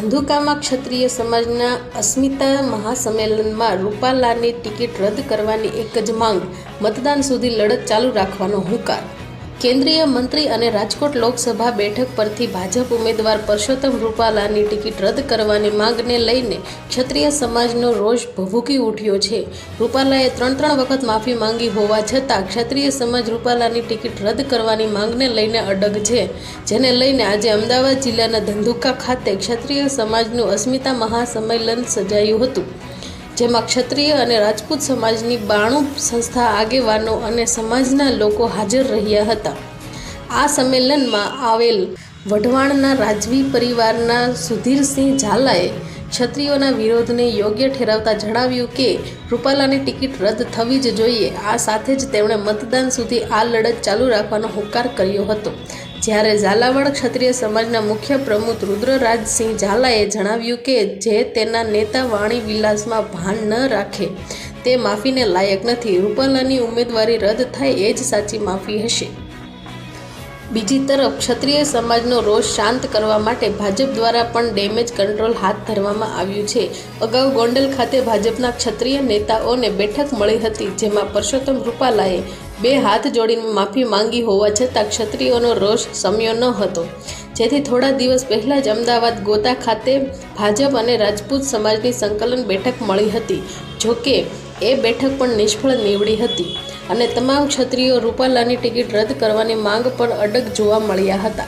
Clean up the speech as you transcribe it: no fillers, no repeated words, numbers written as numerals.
ધંધુકામાં ક્ષત્રિય સમાજના અસ્મિતા મહાસંમેલનમાં રૂપાલાની ટિકિટ રદ કરવાની એક જ માંગ, મતદાન સુધી લડત ચાલુ રાખવાનો હુંકાર. કેન્દ્રીય મંત્રી અને રાજકોટ લોકસભા બેઠક પરથી ભાજપ ઉમેદવાર પરસોત્તમ રૂપાલાની ટિકિટ રદ કરવાની માંગને લઈને ક્ષત્રિય સમાજનો રોષ ભભૂકી ઉઠ્યો છે. રૂપાલાએ ત્રણ વખત માફી માંગી હોવા છતાં ક્ષત્રિય સમાજ રૂપાલાની ટિકિટ રદ કરવાની માંગને લઈને અડગ છે, જેને લઈને આજે અમદાવાદ જિલ્લાના ધંધુકા ખાતે ક્ષત્રિય સમાજનું અસ્મિતા મહાસંમેલન સજાયું હતું, જેમાં ક્ષત્રિય અને રાજપૂત સમાજની 92 સંસ્થા આગેવાનો અને સમાજના લોકો હાજર રહ્યા હતા. આ સંમેલનમાં આવેલ વઢવાણના રાજવી પરિવારના સુધીરસિંહ ઝાલાએ ક્ષત્રિયોના વિરોધને યોગ્ય ઠેરવતા જણાવ્યું કે રૂપાલાની ટિકિટ રદ થવી જ જોઈએ. આ સાથે જ તેમણે મતદાન સુધી આ લડત ચાલુ રાખવાનો હુંકાર કર્યો હતો. જ્યારે ઝાલાવાડ ક્ષત્રિય સમાજના મુખ્ય પ્રમુખ રુદ્રરાજસિંહ ઝાલાએ જણાવ્યું કે જે તેના નેતા વાણી વિલાસમાં ભાન ન રાખે તે માફીને લાયક નથી. રૂપાલાની ઉમેદવારી રદ થાય એ જ સાચી માફી હશે. બીજી તરફ ક્ષત્રિય સમાજનો રોષ શાંત કરવા માટે ભાજપ દ્વારા પણ ડેમેજ કંટ્રોલ હાથ ધરવામાં આવ્યું છે. અગાઉ ગોંડલ ખાતે ભાજપના ક્ષત્રિય નેતાઓને બેઠક મળી હતી, જેમાં પરસોત્તમ રૂપાલાએ 2 હાથ જોડીને માફી માંગી હોવા છતાં ક્ષત્રિયોનો રોષ શમ્યો ન હતો. જેથી થોડા દિવસ પહેલાં જ અમદાવાદ ગોતા ખાતે ભાજપ અને રાજપૂત સમાજની સંકલન બેઠક મળી હતી. જોકે એ બેઠક પણ નિષ્ફળ નીવડી હતી અને તમામ ક્ષત્રિયો રૂપાલાની ટિકિટ રદ કરવાની માંગ પર અડગ જોવા મળ્યા હતા.